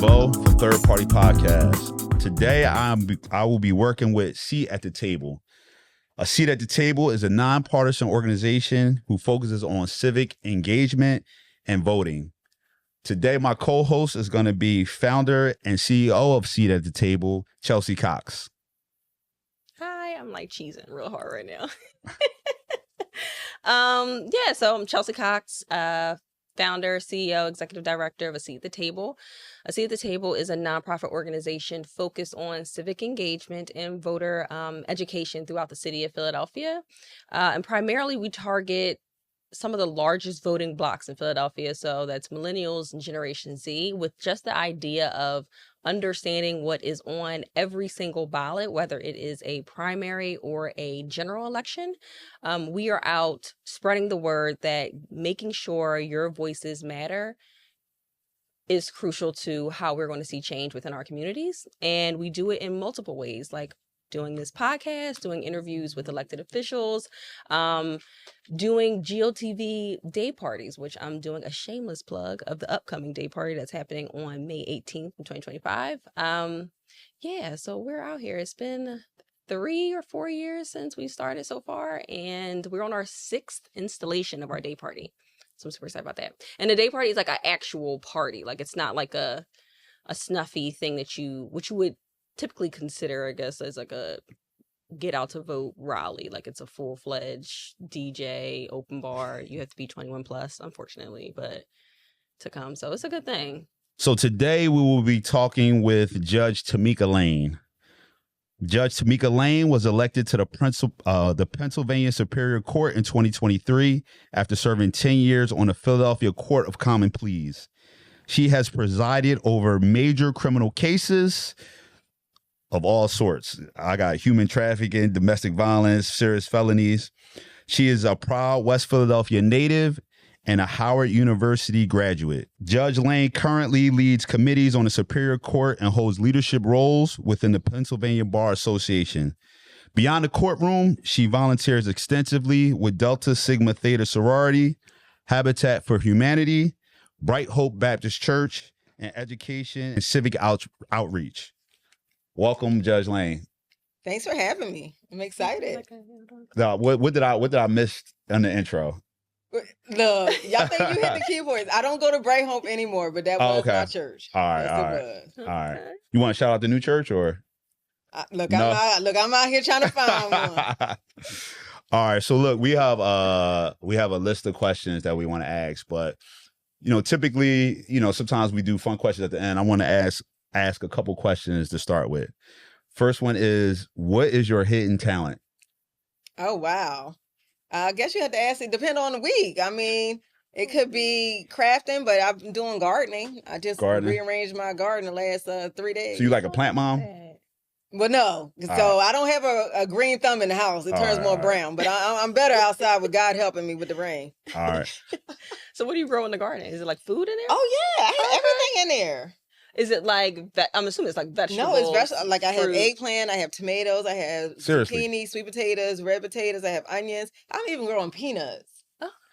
Bo from Third Party Podcast. Today, I will be working with Seat at the Table. A Seat at the Table is a nonpartisan organization who focuses on civic engagement and voting. Today, my co-host is going to be founder and CEO of Seat at the Table, Chelsea Cox. Hi, I'm like cheesing real hard right now. So I'm Chelsea Cox, founder, CEO, executive director of A Seat at the Table. A Seat at the Table is a nonprofit organization focused on civic engagement and voter education throughout the city of Philadelphia. And primarily we target some of the largest voting blocks in Philadelphia. So that's millennials and Generation Z, with just the idea of understanding what is on every single ballot, whether it is a primary or a general election. We are out spreading the word that making sure your voices matter is crucial to how we're going to see change within our communities. And we do it in multiple ways, like doing this podcast, doing interviews with elected officials, doing GOTV day parties, which I'm doing a shameless plug of the upcoming day party that's happening on May 18th in 2025. So we're out here. It's been 3 or 4 years since we started so far, and we're on our 6th installation of our day party. So I'm super excited about that. And the day party is like an actual party. Like, it's not like a snuffy thing which you would typically consider, I guess, as like a get out to vote rally. Like, it's a full-fledged DJ open bar. You have to be 21 plus, unfortunately, but to come. So it's a good thing. So today we will be talking with Judge Timika Lane. Judge Timika Lane was elected to the Pennsylvania Superior Court in 2023 after serving 10 years on the Philadelphia Court of Common Pleas. She has presided over major criminal cases of all sorts. I got human trafficking, domestic violence, serious felonies. She is a proud West Philadelphia native and a Howard University graduate. Judge Lane currently leads committees on the Superior Court and holds leadership roles within the Pennsylvania Bar Association. Beyond the courtroom, she volunteers extensively with Delta Sigma Theta Sorority, Habitat for Humanity, Bright Hope Baptist Church, and education and civic outreach. Welcome, Judge Lane. Thanks for having me. I'm excited. What did I miss in the intro? Look, y'all think you hit the keyboards. I don't go to Bright Hope anymore, but that was my church. All right. You want to shout out the new church, or? I'm out here trying to find one. All right. So look, we have a list of questions that we want to ask, but typically, sometimes we do fun questions at the end. I want to ask a couple questions to start with. First one is, what is your hidden talent? Oh, wow. I guess you have to ask it. Depend on the week. I mean, it could be crafting, but I'm doing gardening. I just rearranged my garden the last 3 days. So you like a plant mom? Well, no. So I don't have a green thumb in the house. It turns more brown. But I'm better outside with God helping me with the rain. All right. So what do you grow in the garden? Is it like food in there? Oh, yeah. I have everything in there. Is it like, I'm assuming it's like vegetables? No, it's vegetables. Like, I have eggplant, I have tomatoes, I have zucchini, sweet potatoes, red potatoes, I have onions. I'm even growing peanuts.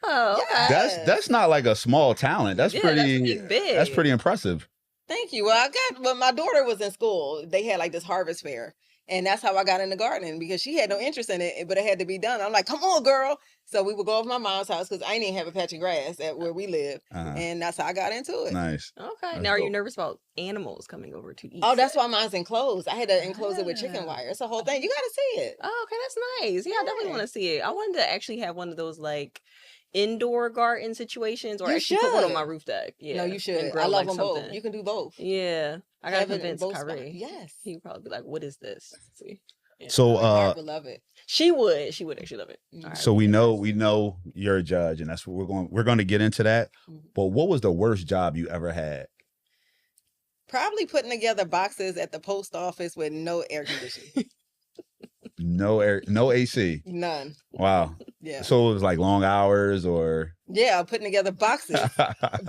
Oh, okay. Yes. That's not like a small talent. That's pretty big. That's pretty impressive. Thank you. Well, when my daughter was in school, they had like this harvest fair. And that's how I got into gardening, because she had no interest in it, but it had to be done. I'm like, come on, girl. So we would go over my mom's house, because I didn't even have a patch of grass at where we live. And that's how I got into it. Nice. Okay. That's now, are you nervous about animals coming over to eat? Oh, that's why mine's enclosed. I had to enclose it with chicken wire. It's a whole thing. You got to see it. Oh, okay. That's nice. Yeah, I definitely want to see it. I wanted to actually have one of those like indoor garden situations, or actually put one on my roof deck. Yeah. No, you should. I love them both. You can do both. Yeah. I got to convince Kyrie. Yes. He would probably be like, what is this? See? Yeah. So I would love it. She would actually love it. Mm-hmm. So we know you're a judge, and that's what we're going to get into that. But what was the worst job you ever had? Probably putting together boxes at the post office with no air conditioning. No AC. None. Wow. Yeah. So it was like long hours, or? Yeah, putting together boxes,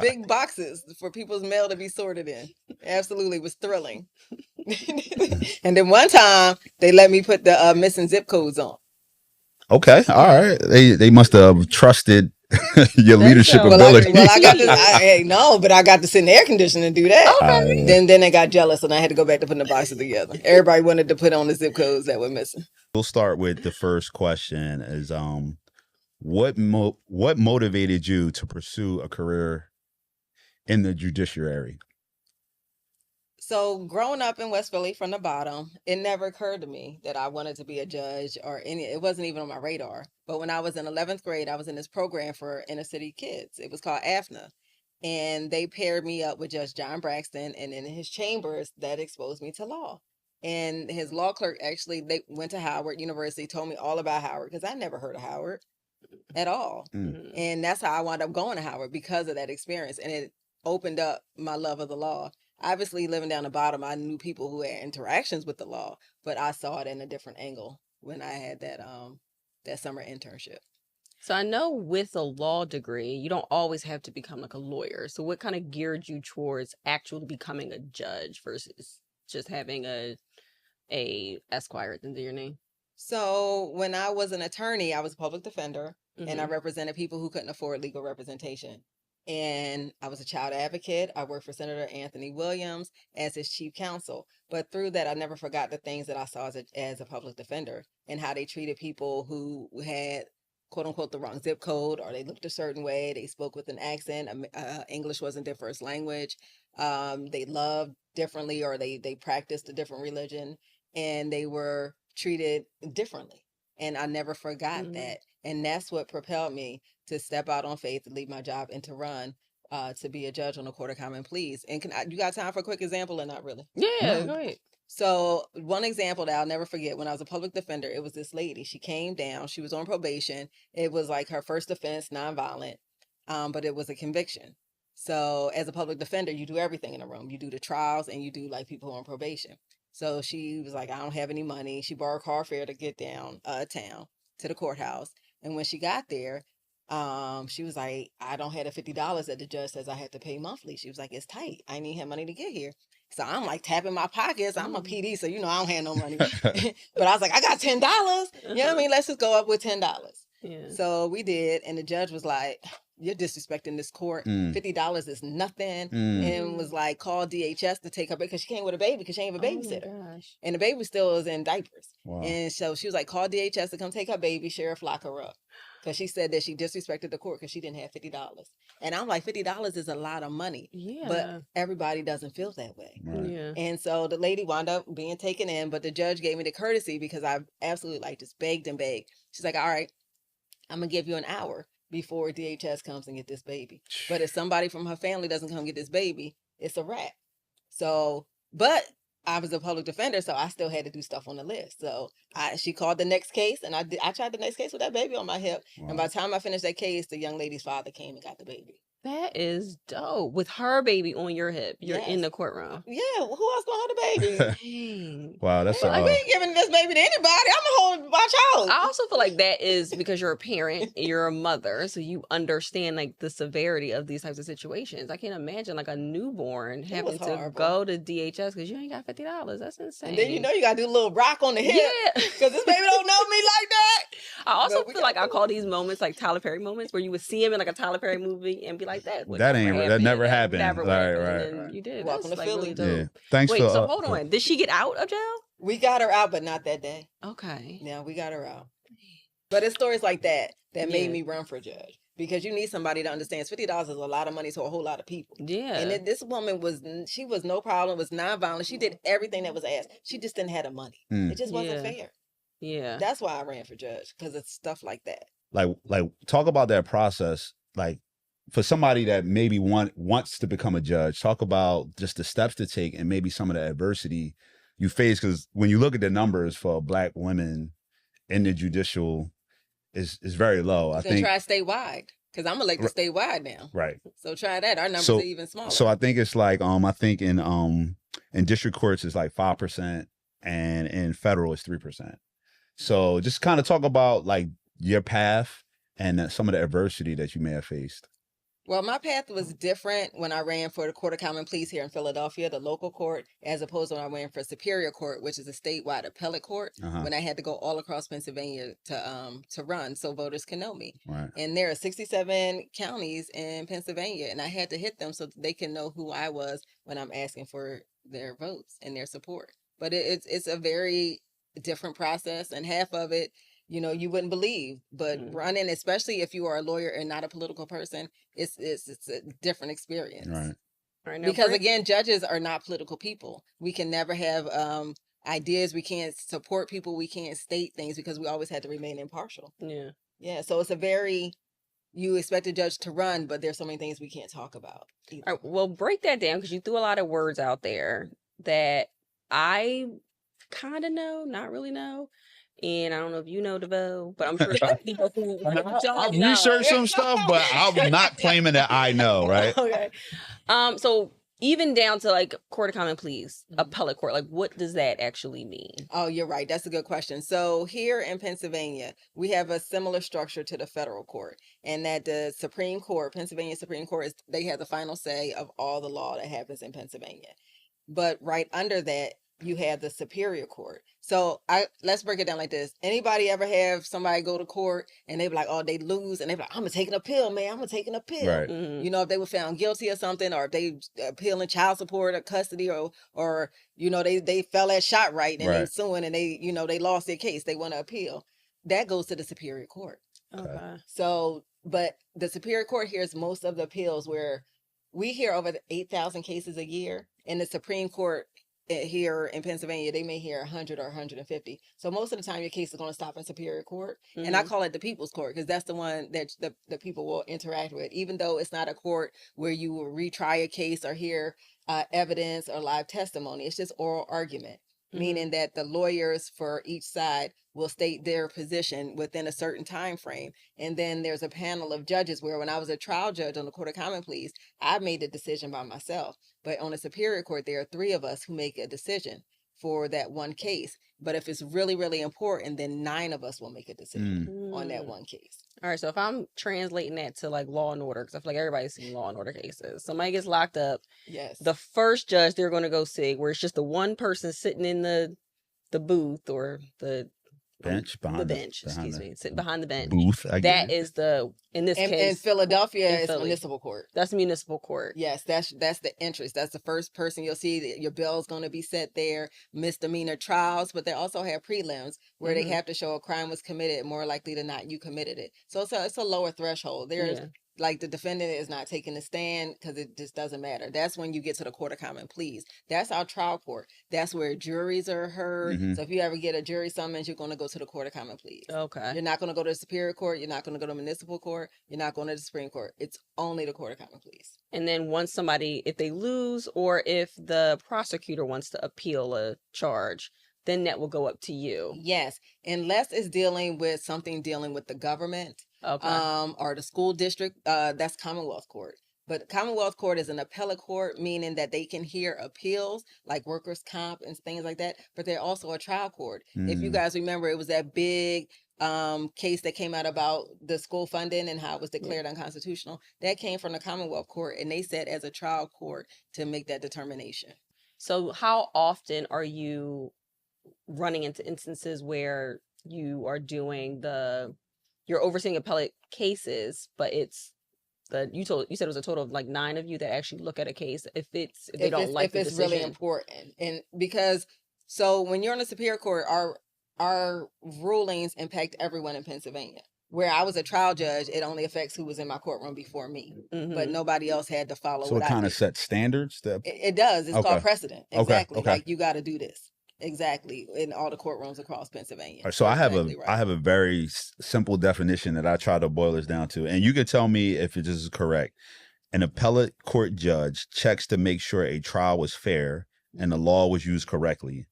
big boxes for people's mail to be sorted in. Absolutely, it was thrilling. And then one time they let me put the missing zip codes on. Okay, all right. They must have trusted Your leadership so ability. Well, I got this. Hey, no, but I got to sit in the air conditioning and do that. Okay. Then they got jealous, and I had to go back to putting the boxes together. Everybody wanted to put on the zip codes that were missing. We'll start with the first question: is what motivated you to pursue a career in the judiciary? So growing up in West Philly from the bottom, it never occurred to me that I wanted to be a judge or any. It wasn't even on my radar. But when I was in 11th grade, I was in this program for inner city kids. It was called AFNA. And they paired me up with Judge John Braxton, and in his chambers, that exposed me to law. And his law clerk actually, they went to Howard University, told me all about Howard because I never heard of Howard at all. Mm. And that's how I wound up going to Howard because of that experience. And it opened up my love of the law. Obviously, living down the bottom, I knew people who had interactions with the law, but I saw it in a different angle when I had that summer internship. So I know with a law degree, you don't always have to become like a lawyer. So what kind of geared you towards actually becoming a judge versus just having a Esquire at the end of your name? So when I was an attorney, I was a public defender, and I Mhm. represented people who couldn't afford legal representation. And I was a child advocate. I worked for Senator Anthony Williams as his chief counsel. But through that, I never forgot the things that I saw as a public defender and how they treated people who had, quote unquote, the wrong zip code, or they looked a certain way. They spoke with an accent. English wasn't their first language. They loved differently, or they practiced a different religion, and they were treated differently. And I never forgot Mhm. that. And that's what propelled me to step out on faith, to leave my job, and to run to be a judge on the Court of Common Pleas. And you got time for a quick example or not really? Yeah, No. go ahead. So one example that I'll never forget, when I was a public defender, it was this lady. She came down. She was on probation. It was like her first offense, nonviolent, but it was a conviction. So as a public defender, you do everything in a room. You do the trials, and you do like people who are on probation. So she was like, I don't have any money. She borrowed car fare to get down town to the courthouse. And when she got there, she was like, I don't have the $50 that the judge says I have to pay monthly. She was like, it's tight. I need money to get here. So I'm like tapping my pockets. I'm a PD, so you know I don't have no money. But I was like, I got $10. You know what I mean? Let's just go up with $10. Yeah. So we did, and the judge was like, you're disrespecting this court. Mm. $50 is nothing. Mm. And was like, call DHS to take her, because she came with a baby, because she ain't have a Oh my babysitter. gosh. And the baby still is in diapers. Wow. And so she was like, call DHS to come take her baby. Sheriff, lock her up. Because she said that she disrespected the court because she didn't have $50. And I'm like, $50 is a lot of money. Yeah. But everybody doesn't feel that way. Right. Yeah. And so the lady wound up being taken in, but the judge gave me the courtesy because I absolutely like just begged and begged. She's like, all right, I'm going to give you an hour before DHS comes and get this baby. But if somebody from her family doesn't come get this baby, it's a wrap. So, but I was a public defender, so I still had to do stuff on the list. So she called the next case, and I tried the next case with that baby on my hip. Wow. And by the time I finished that case, the young lady's father came and got the baby. That is dope. With her baby on your hip, you're in Yes. the courtroom. Yeah, who else gonna hold the baby? Dang. Wow, that's Like, we ain't giving this baby to anybody. I'm gonna hold my child. I also feel like that is because you're a parent, you're a mother, so you understand like the severity of these types of situations. I can't imagine like a newborn having to horrible. go to DHS because you ain't got $50. That's insane. And then you know you gotta do a little rock on the hip. Yeah. Because this baby don't know me like that. I also But we feel like got I call these moments like Tyler Perry moments where you would see him in like a Tyler Perry movie and be like, that would That never ain't- that happen. never happened. Never would Right, happen. right, And then right. you did. Welcome That's to like really Philly. dope. Yeah. Thanks Wait, for so hold on. Did she get out of jail? We got her out, but not that day. Okay. Yeah, we got her out. But it's stories like that that made Yeah. me run for judge. Because you need somebody to understand $50 is a lot of money to a whole lot of people. Yeah. And this woman was no problem, was nonviolent. She did everything that was asked. She just didn't have the money. Mm. It just wasn't Yeah. fair. Yeah. That's why I ran for judge, because it's stuff like that. like talk about that process, like for somebody that maybe wants to become a judge. Talk about just the steps to take and maybe some of the adversity you face, because when you look at the numbers for Black women in the judicial is very low. I So think try statewide, because I'm elected statewide now. right. So try that. Our numbers So- are even smaller. So I think it's like I think in district courts it's like 5%, and in federal it's 3%. So just kind of talk about like your path and some of the adversity that you may have faced. Well, my path was different when I ran for the Court of Common Pleas here in Philadelphia, the local court, as opposed to when I ran for Superior Court, which is a statewide appellate court, when I had to go all across Pennsylvania to run so voters can know me. Right. And there are 67 counties in Pennsylvania, and I had to hit them so that they can know who I was when I'm asking for their votes and their support. But it's a very different process, and half of it, you know, you wouldn't believe, but running, especially if you are a lawyer and not a political person, it's a different experience. Right. Right, now, Because again, judges are not political people. We can never have ideas. We can't support people. We can't state things because we always had to remain impartial. Yeah. Yeah. So it's you expect a judge to run, but there's so many things we can't talk about either. All right, well, break that down, because you threw a lot of words out there that I kind of know, not really know. And I don't know if you know, DeVoe, but I'm sure people who I've don't know. researched some stuff, but I'm not claiming that I know, right? Okay. So even down to like Court of Common Pleas, appellate court, like what does that actually mean? Oh, you're right. That's a good question. So here in Pennsylvania, we have a similar structure to the federal court, and that the Supreme Court, Pennsylvania Supreme Court, they have the final say of all the law that happens in Pennsylvania. But right under that, you have the Superior Court. So let's break it down like this. Anybody ever have somebody go to court and they be like, oh, they lose, and they be like, I'm gonna take an appeal, man. I'm gonna take an appeal. Right. You know, if they were found guilty of something, or if they appealing child support or custody, or you know, they fell at shot right and they suing and they, you know, they lost their case. They want to appeal. That goes to the Superior Court. Okay. So, but the Superior Court hears most of the appeals, where we hear over 8,000 cases a year. In the Supreme Court here in Pennsylvania, they may hear 100 or 150. So most of the time your case is going to stop in Superior Court. And I call it the People's Court, because that's the one that the people will interact with, even though it's not a court where you will retry a case or hear evidence or live testimony. It's just oral argument, meaning that the lawyers for each side will state their position within a certain time frame. And then there's a panel of judges, where when I was a trial judge on the Court of Common Pleas, I made the decision by myself. But on the Superior Court, there are 3 of us who make a decision for that one case. But if it's really, really important, then 9 of us will make a decision on that one case. All right, so if I'm translating that to like Law and Order, because I feel like everybody's seen Law and Order cases. Somebody gets locked up. Yes. The first judge they're going to go see, where it's just the one person sitting in the booth, or the bench, sitting behind the bench. Booth. That is in this case. In Philadelphia, in it's Philly. municipal court. That's municipal court. Yes, that's the interest. That's the first person you'll see. Your bill's going to be set there. Misdemeanor trials, but they also have prelims, where they have to show a crime was committed. More likely than not, you committed it. So it's a lower threshold. There's like the defendant is not taking a stand because it just doesn't matter. That's when you get to the Court of Common Pleas. That's our trial court. That's where juries are heard. So if you ever get a jury summons, you're going to go to the Court of Common Pleas. Okay. You're not going to go to the Superior Court. You're not going to go to municipal court. You're not going to the Supreme Court. It's only the Court of Common Pleas. And then once somebody, if they lose, or if the prosecutor wants to appeal a charge, then that will go up to you. Yes, unless it's dealing with the government, or the school district. That's Commonwealth Court. But Commonwealth Court is an appellate court, meaning that they can hear appeals like workers' comp and things like that. But they're also a trial court. If you guys remember, it was that big case that came out about the school funding and how it was declared unconstitutional. That came from the Commonwealth Court, and they sat as a trial court to make that determination. So how often are you running into instances where you are you're overseeing appellate cases, but it's you said it was a total of like 9 of you that actually look at a case if they don't like the decision. Really important. And because so when you're on the Superior Court, our rulings impact everyone in Pennsylvania. Where I was a trial judge, it only affects who was in my courtroom before me, but nobody else had to follow. So it kind of sets standards. It does. It's called precedent. Exactly. Okay. Like you got to do this. Exactly. In all the courtrooms across Pennsylvania. So I have a very simple definition that I try to boil this down to, and you can tell me if this is correct. An appellate court judge checks to make sure a trial was fair and the law was used correctly.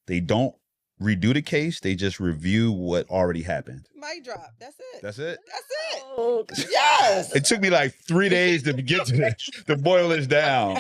They don't redo the case. They just review what already happened. Mic drop. That's it. That's it? That's it. Oh, Yes. It took me like 3 days to get to boil this down.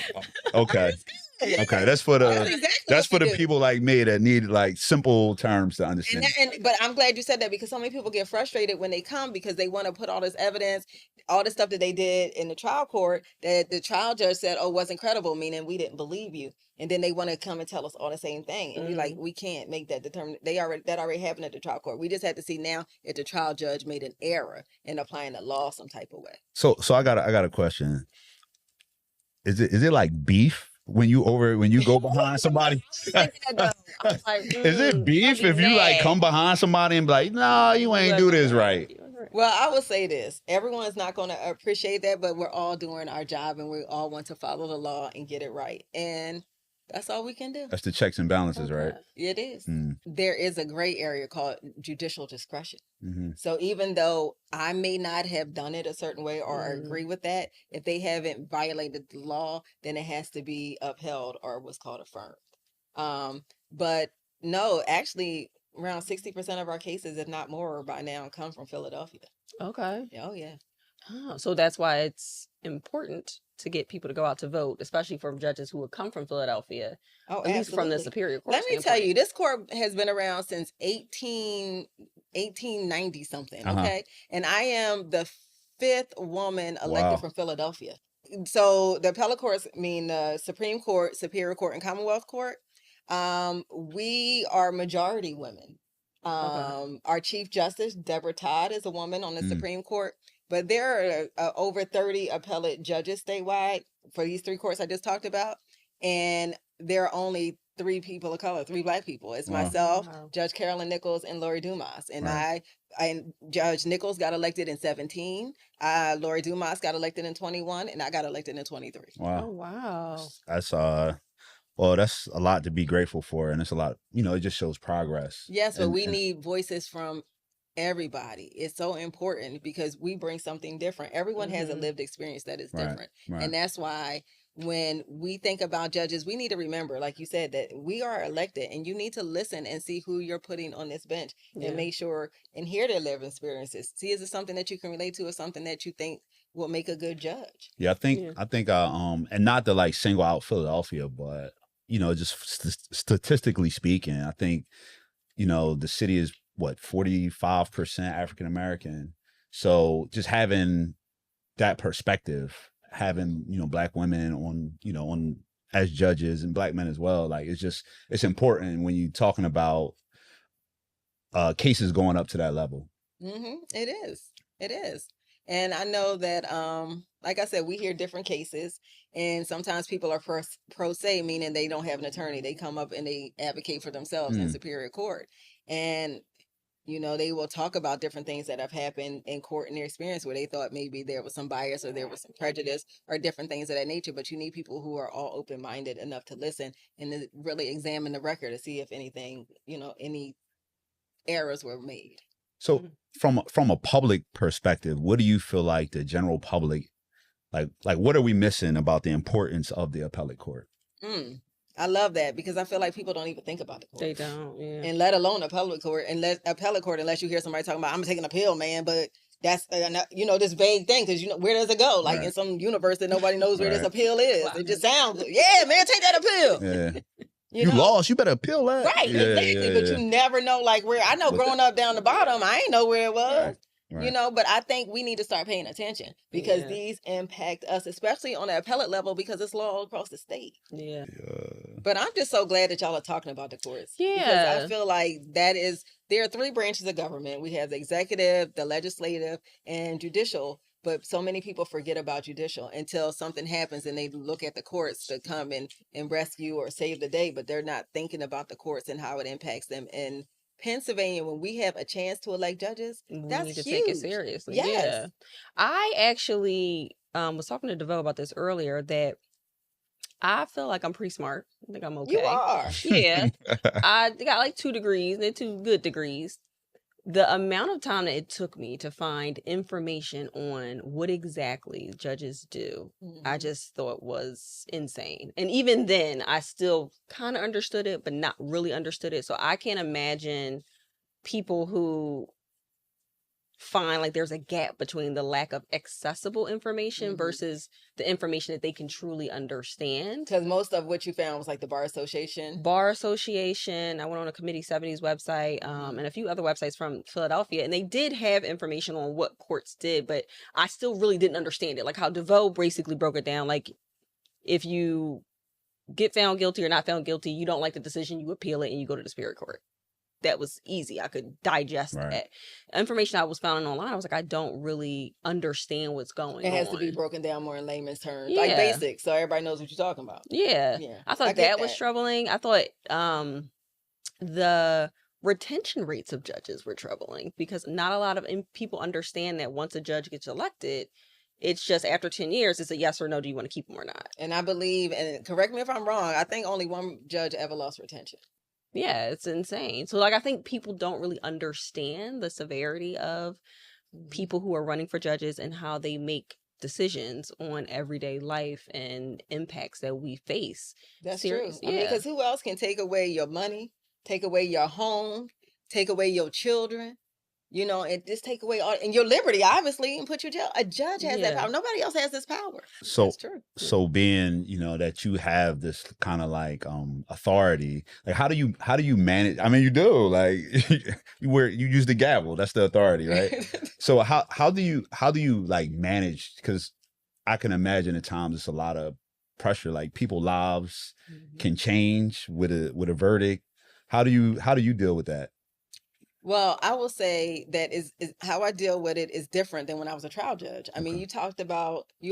Okay. Okay, that's for the That's exactly that's for what we the do. people like me that need like simple terms to understand. But I'm glad you said that, because so many people get frustrated when they come because they want to put all this evidence, all the stuff that they did in the trial court that the trial judge said, oh, wasn't credible, meaning we didn't believe you. And then they want to come and tell us all the same thing. And you're like, we can't make that determination. That already happened at the trial court. We just had to see now if the trial judge made an error in applying the law some type of way. So I got a question. Is it like beef when you go behind somebody? I was like, Is it beef if you like come behind somebody and be like, no, you ain't do this right? Well, I will say this. Everyone's not going to appreciate that, but we're all doing our job and we all want to follow the law and get it right. And that's all we can do. That's the checks and balances, right? It is. Mm. There is a gray area called judicial discretion. Mm-hmm. So even though I may not have done it a certain way or agree with that, if they haven't violated the law, then it has to be upheld or what's called affirmed. But no, actually, around 60% of our cases, if not more by now, come from Philadelphia. Okay. Oh, yeah. Oh, so that's why it's important to get people to go out to vote, especially from judges who would come from Philadelphia, Oh, at least from the Superior Court. Let me tell you, this court has been around since 1890 something. Okay. And I am the 5th woman elected from Philadelphia. So the appellate courts, Supreme Court, Superior Court, and Commonwealth Court, we are majority women. Our Chief Justice, Deborah Todd, is a woman on the Supreme Court. But there are over 30 appellate judges statewide for these 3 courts I just talked about. And there are only 3 people of color, 3 Black people. It's myself, Judge Carolyn Nichols, and Lori Dumas. And Judge Nichols got elected in 17. Lori Dumas got elected in 21, and I got elected in 23. Wow. Oh, wow. That's well, that's a lot to be grateful for, and it's a lot, it just shows progress. Yes, but we need voices from everybody. It's so important because we bring something different. Everyone has a lived experience that is different. And that's why when we think about judges, we need to remember, like you said, that we are elected and you need to listen and see who you're putting on this bench and make sure and hear their lived experiences. See, is it something that you can relate to or something that you think will make a good judge? Yeah, I think and not to like single out Philadelphia, but just statistically speaking, I think, the city is 45% African American. So just having that perspective, having, Black women on as judges and Black men as well, like it's important when you're talking about cases going up to that level. It is. And I know that, like I said, we hear different cases, and sometimes people are pro se, meaning they don't have an attorney. They come up and they advocate for themselves in Superior Court. And, they will talk about different things that have happened in court in their experience where they thought maybe there was some bias or there was some prejudice or different things of that nature. But you need people who are all open-minded enough to listen and to really examine the record to see if anything, any errors were made. So from a public perspective, what do you feel like the general public, like what are we missing about the importance of the appellate court? I love that because I feel like people don't even think about the court. They don't, yeah. And let alone appellate court, unless you hear somebody talking about, I'm taking a pill, man, but that's, this vague thing because, where does it go? Like in some universe that nobody knows where this appeal is. Wow. It just sounds, yeah, man, take that appeal. Yeah. You lost. You better appeal that. Right, exactly. But you never know, like, where. I know growing up down the bottom, I ain't know where it was. Right. But I think we need to start paying attention because these impact us, especially on the appellate level, because it's law all across the state. Yeah. But I'm just so glad that y'all are talking about the courts. Yeah. Because I feel like there are 3 branches of government. We have the executive, the legislative, and judicial. But so many people forget about judicial until something happens and they look at the courts to come and rescue or save the day, but they're not thinking about the courts and how it impacts them. In Pennsylvania, when we have a chance to elect judges, that's need to huge. take it seriously. Yes. Yeah. I actually was talking to DeVoe about this earlier that I feel like I'm pretty smart. I think I'm okay. You are. Yeah. I got like 2 degrees. They're 2 good degrees. The amount of time that it took me to find information on what exactly judges do, I just thought was insane. And even then, I still kind of understood it, but not really understood it. So I can't imagine people who find like there's a gap between the lack of accessible information versus the information that they can truly understand. Because most of what you found was like the Bar Association. I went on a Committee 70's website and a few other websites from Philadelphia, and they did have information on what courts did, but I still really didn't understand it. Like how DeVoe basically broke it down. Like if you get found guilty or not found guilty, you don't like the decision, you appeal it and you go to the Superior Court. That was easy. I could digest that. Information I was found online, I was like, I don't really understand what's going on. It has to be broken down more in layman's terms, like basics, so everybody knows what you're talking about. Yeah. I thought that was troubling. I thought the retention rates of judges were troubling because not a lot of people understand that once a judge gets elected, it's just after 10 years, it's a yes or no, do you want to keep them or not? And I believe, and correct me if I'm wrong, I think only one judge ever lost retention. Yeah, it's insane. So like I think people don't really understand the severity of people who are running for judges and how they make decisions on everyday life and impacts that we face. That's true. I mean, because who else can take away your money, take away your home, take away your children? You know, and just take away all and your liberty, obviously, and put you in jail. A judge has that power. Nobody else has this power. So that's true. So being, you know, that you have this kind of like authority, like how do you manage? I mean, you do like you use the gavel. That's the authority, right? So how do you like manage? Because I can imagine at times it's a lot of pressure. Like people's lives can change with a verdict. How do you deal with that? Well, I will say that is how I deal with it is different than when I was a trial judge. I mean, you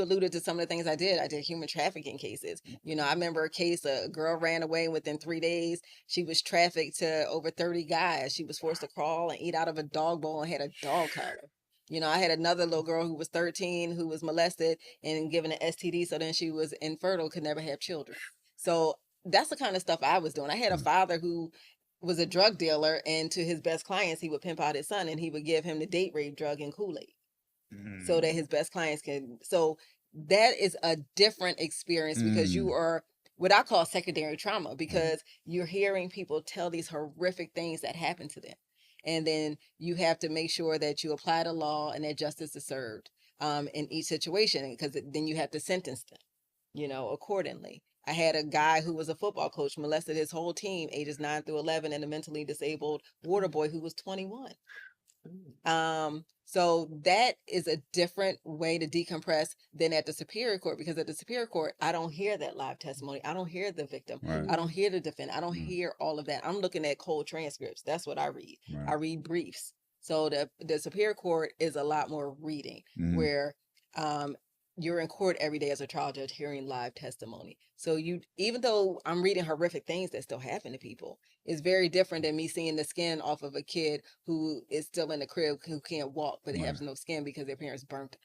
alluded to some of the things I did. I did human trafficking cases. You know, I remember a case, a girl ran away within 3 days. She was trafficked to over 30 guys. She was forced to crawl and eat out of a dog bowl and had a dog collar. You know, I had another little girl who was 13 who was molested and given an STD. So then she was infertile, could never have children. So that's the kind of stuff I was doing. I had a father who was a drug dealer, and to his best clients, he would pimp out his son and he would give him the date rape drug and Kool-Aid so that his best clients can. So that is a different experience because you are what I call secondary trauma because you're hearing people tell these horrific things that happen to them. And then you have to make sure that you apply the law and that justice is served in each situation because then you have to sentence them, you know, accordingly. I had a guy who was a football coach, molested his whole team, ages 9 through 11, and a mentally disabled water boy who was 21. So that is a different way to decompress than at the Superior Court, because at the Superior Court, I don't hear that live testimony. I don't hear the victim. I don't hear the defendant. I don't hear all of that. I'm looking at cold transcripts. That's what I read. I read briefs. So the Superior Court is a lot more reading where you're in court every day as a trial judge hearing live testimony. So even though I'm reading horrific things that still happen to people, it's very different than me seeing the skin off of a kid who is still in the crib who can't walk, but they have no skin because their parents burnt them.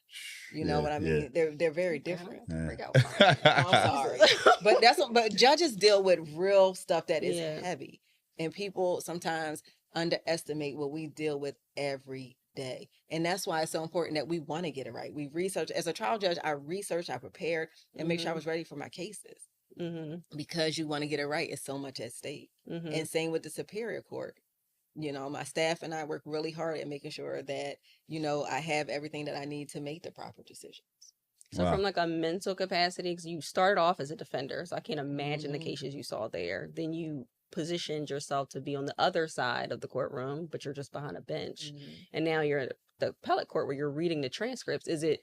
You know what I mean? They're very different. I'm sorry. But judges deal with real stuff that is heavy. And people sometimes underestimate what we deal with every day. And that's why it's so important that we want to get it right. We research. As a trial judge, I researched, I prepared, and make sure I was ready for my cases. Because you want to get it right. It's so much at stake. And same with the Superior Court. You know, my staff and I work really hard at making sure that, you know, I have everything that I need to make the proper decisions. So from like a mental capacity, because you started off as a defender, so I can't imagine the cases you saw there. Then you positioned yourself to be on the other side of the courtroom, but you're just behind a bench. And now you're at the appellate court where you're reading the transcripts. Is it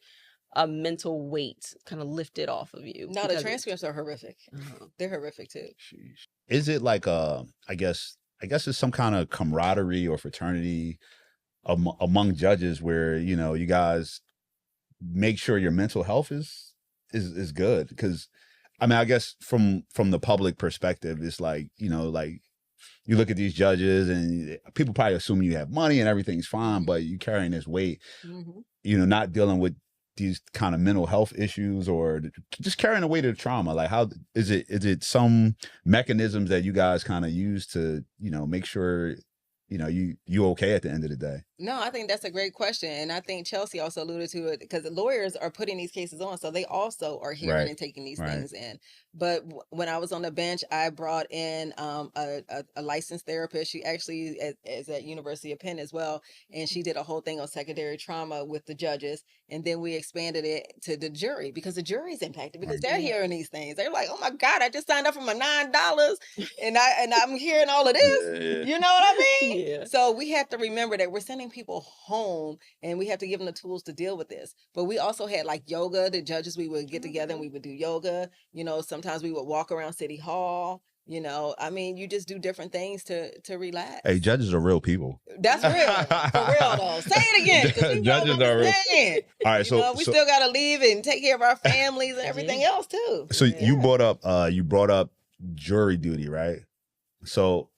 a mental weight kind of lifted off of you? No, the transcripts are horrific. They're horrific too. Is it like I guess it's some kind of camaraderie or fraternity among judges where, you know, you guys make sure your mental health is good? Because I mean, I guess from the public perspective, it's like, you know, like you look at these judges and people probably assume you have money and everything's fine, but you carrying this weight, you know, not dealing with these kind of mental health issues or just carrying the weight of the trauma. Like, how is it some mechanisms that you guys kind of use to, you know, make sure, you know, you okay at the end of the day? No, I think that's a great question. And I think Chelsea also alluded to it because the lawyers are putting these cases on. So they also are hearing Right. and taking these Right. things in. But when I was on the bench, I brought in a licensed therapist. She actually is at University of Penn as well. And she did a whole thing on secondary trauma with the judges. And then we expanded it to the jury because the jury's impacted because Right. they're Yeah. hearing these things. They're like, oh my God, I just signed up for my $9 and I'm hearing all of this. Yeah. You know what I mean? Yeah. So we have to remember that we're sending people home and we have to give them the tools to deal with this. But we also had like yoga. The judges, we would get together and we would do yoga. You know, sometimes we would walk around City Hall. You know, I mean, you just do different things to relax. Hey, judges are real people. That's real. For real, though. Say it again. 'Cause we Judges don't are real. understand. All right, You so know, we still got to leave and take care of our families and everything Yeah. else, too. so you Yeah. brought up jury duty, right? So,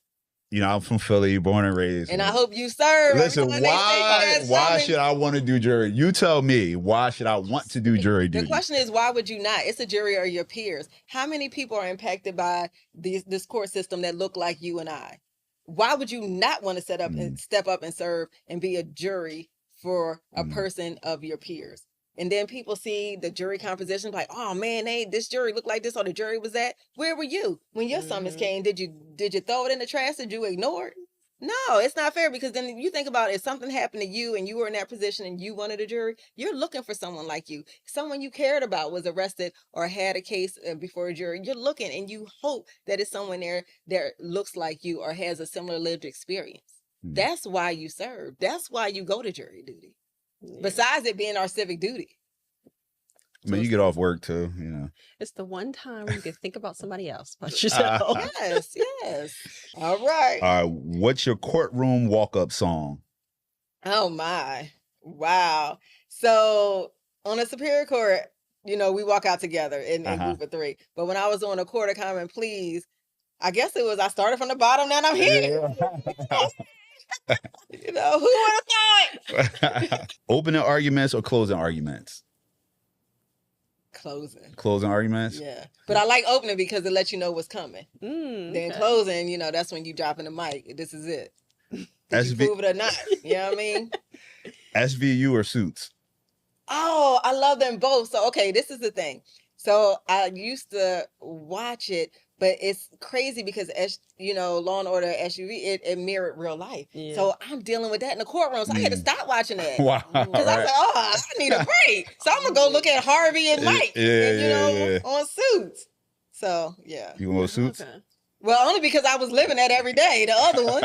you know, I'm from Philly, born and raised. And I hope you serve. Listen, Every time they say that why summons- should I want to do jury? You tell me, why should I want to do jury The duty? question is, why would you not? It's a jury or your peers. How many people are impacted by this court system that look like you and I? Why would you not want to set up and step up and serve and be a jury for a person of your peers? And then people see the jury composition like, oh man, this jury looked like this or the jury was that. Where were you when your summons came? Did you throw it in the trash? Did you ignore it? No, it's not fair because then you think about it, if something happened to you and you were in that position and you wanted a jury, you're looking for someone like you. Someone you cared about was arrested or had a case before a jury. You're looking and you hope that it's someone there that looks like you or has a similar lived experience. That's why you serve. That's why you go to jury duty. Yeah. Besides it being our civic duty. I mean, you get off work too, you know. It's the one time where you can think about somebody else but yourself. Yes, yes. All right. What's your courtroom walk-up song? Oh my. Wow. So on a Superior Court, you know, we walk out together in group of 3. But when I was on a Court of Common Pleas, I guess it was I started from the bottom, now I'm here. You know, who would have thought? Opening arguments or closing arguments? Closing. Closing arguments? Yeah. But I like opening because it lets you know what's coming. Then Okay. closing, you know, that's when you drop in the mic. This is it. Did you prove it or not? You know what I mean? SVU or Suits? Oh, I love them both. So, okay, this is the thing. So I used to watch it, but it's crazy because, you know, Law and Order, SUV, it mirrored real life. Yeah. So I'm dealing with that in the courtroom. So I had to stop watching that. Wow. Because I said, oh, I need a break. So I'm going to go look at Harvey and Mike, on Suits. So, yeah. You want Suits? Okay. Well, only because I was living that every day. The other one,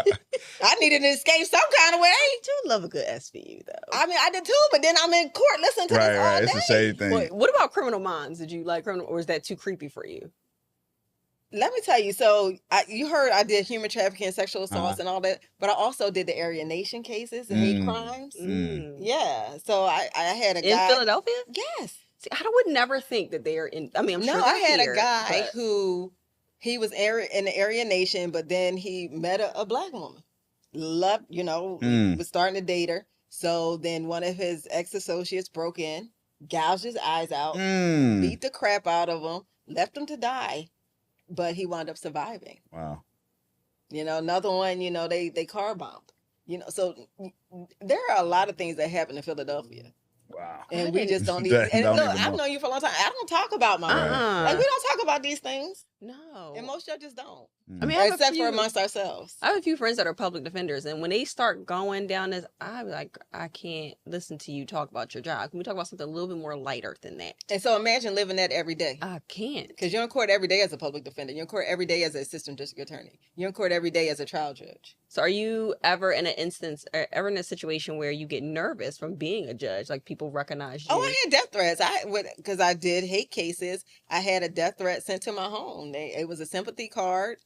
I needed to escape some kind of way. I do love a good SVU though. I mean, I did too, but then I'm in court listening to this all Right. day. It's the same thing. Wait, what about Criminal Minds? Did you like Criminal, or is that too creepy for you? Let me tell you. So you heard I did human trafficking, sexual assaults, and all that, but I also did the Aryan Nation cases and hate crimes. Yeah. So I had a guy in Philadelphia. Yes. See, I would never think that they are in. I mean, I'm sure I had here, a guy but- who he was in the Aryan Nation, but then he met a black woman. Loved, you know, was starting to date her. So then one of his ex-associates broke in, gouged his eyes out, beat the crap out of him, left him to die, but he wound up surviving. Wow. You know, another one, you know, they car bombed. You know, so there are a lot of things that happen in Philadelphia. Wow. And we just don't even. And look, I've known you for a long time. I don't talk about my like we don't talk about these things. No. And most judges don't. I mean, I have except for amongst ourselves. I have a few friends that are public defenders, and when they start going down this, I'm like, I can't listen to you talk about your job. Can we talk about something a little bit more lighter than that? And so imagine living that every day. I can't. Because you're in court every day as a public defender. You're in court every day as an assistant district attorney. You're in court every day as a trial judge. So are you ever in an instance, ever in a situation where you get nervous from being a judge? Like people recognize you? Oh, I had death threats. Because I did hate cases. I had a death threat sent to my home. It was a sympathy card,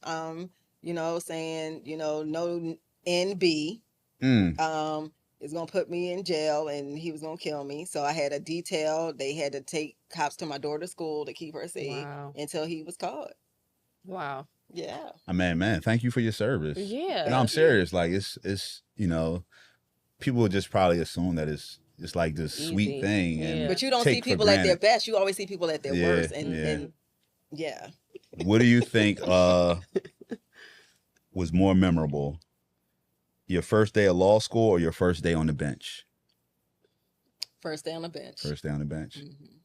you know, saying, you know, no NB is going to put me in jail and he was going to kill me. So I had a detail. They had to take cops to my daughter's school to keep her safe until he was caught. Wow. Yeah. I mean, man, thank you for your service. Yeah. No, I'm serious. Like it's you know, people would just probably assume that it's like this sweet thing. And but you don't see people at their best. You always see people at their worst. And what do you think was more memorable? Your first day of law school or your first day on the bench? First day on the bench. First day on the bench. Mm-hmm.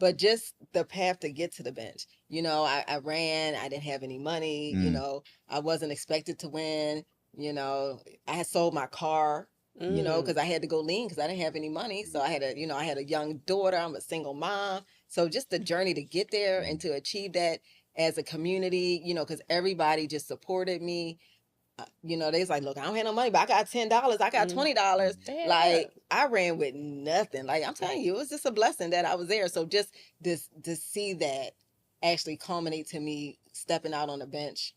But just the path to get to the bench. You know, I ran, I didn't have any money, you know, I wasn't expected to win, you know, I had sold my car, you know, because I had to go lean because I didn't have any money. So I had I had a young daughter, I'm a single mom. So just the journey to get there and to achieve that as a community, you know, because everybody just supported me. You know, they was like, look, I don't have no money, but I got $10, I got $20. Yeah. Like, I ran with nothing. Like, I'm telling you, it was just a blessing that I was there. So just this to see that actually culminate to me stepping out on the bench.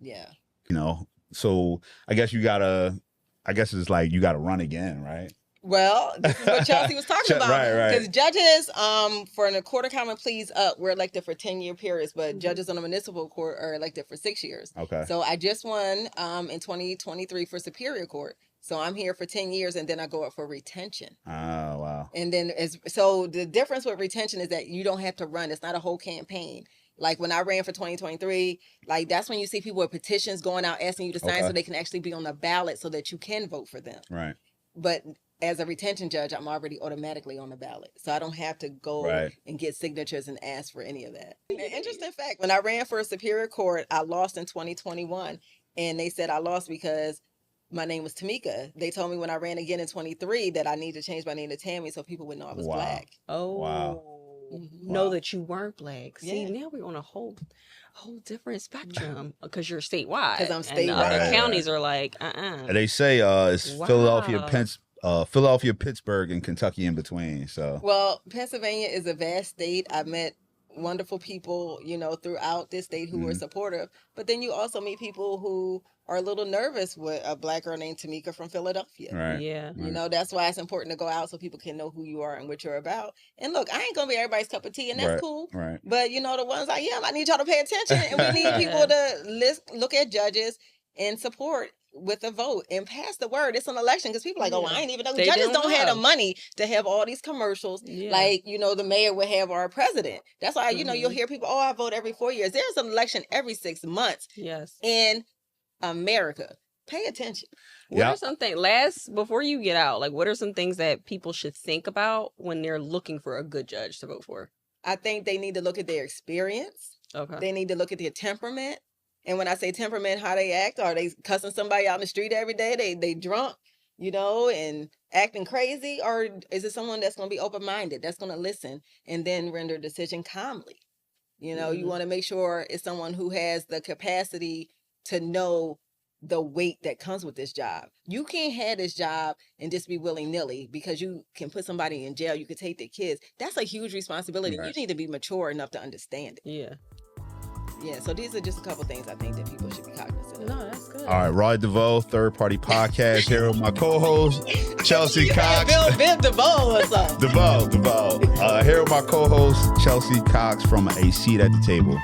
Yeah. You know, so I guess it's like you gotta run again, right? Well, this is what Chelsea was talking about. Right. Because judges, for the Court of Common Pleas we're elected for 10-year periods, but judges on the municipal court are elected for 6 years. Okay. So I just won in 2023 for Superior Court. So I'm here for 10 years and then I go up for retention. Oh, wow. And then so the difference with retention is that you don't have to run. It's not a whole campaign. Like when I ran for 2023, like that's when you see people with petitions going out asking you to sign so they can actually be on the ballot so that you can vote for them. Right. But as a retention judge, I'm already automatically on the ballot. So I don't have to go and get signatures and ask for any of that. An interesting fact, when I ran for a Superior Court, I lost in 2021. And they said I lost because my name was Timika. They told me when I ran again in 23 that I need to change my name to Tammy so people would know I was black. Oh. Wow. Know that you weren't black. See, Yeah. now we're on a whole different spectrum because you're statewide. Because I'm And statewide. the other Right. counties are like, And they say it's Philadelphia, Pittsburgh, and Kentucky in between. So Well, Pennsylvania is a vast state. I've met wonderful people, you know, throughout this state who were supportive. But then you also meet people who are a little nervous with a black girl named Timika from Philadelphia. right. Yeah. You know, that's why it's important to go out so people can know who you are and what you're about. And look, I ain't gonna be everybody's cup of tea, and that's cool. Right. But you know, the ones I am, I need y'all to pay attention, and we need people to look at judges and support with a vote and pass the word. It's an election because people are like, oh, I ain't even know. They Judges don't don't have know. the money to have all these commercials. Yeah. Like, you know, the mayor would have our president. That's why, you know, you'll hear people, oh, I vote every 4 years. There's an election every 6 months Yes. in America. Pay attention. What are some things, before you get out, like what are some things that people should think about when they're looking for a good judge to vote for? I think they need to look at their experience. Okay. They need to look at their temperament. And when I say temperament, how they act. Are they cussing somebody out in the street every day? They drunk, you know, and acting crazy? Or is it someone that's going to be open-minded, that's going to listen and then render a decision calmly? You know, you want to make sure it's someone who has the capacity to know the weight that comes with this job. You can't have this job and just be willy-nilly because you can put somebody in jail. You could take their kids. That's a huge responsibility. Right. You need to be mature enough to understand it. Yeah. Yeah, so these are just a couple things I think that people should be cognizant of. No, that's good. All right, Roy DeVoe, Third Party Podcast, here with my co-host, Chelsea Cox. Bill DeVoe or something. DeVoe. Here with my co-host, Chelsea Cox from A Seat at the Table.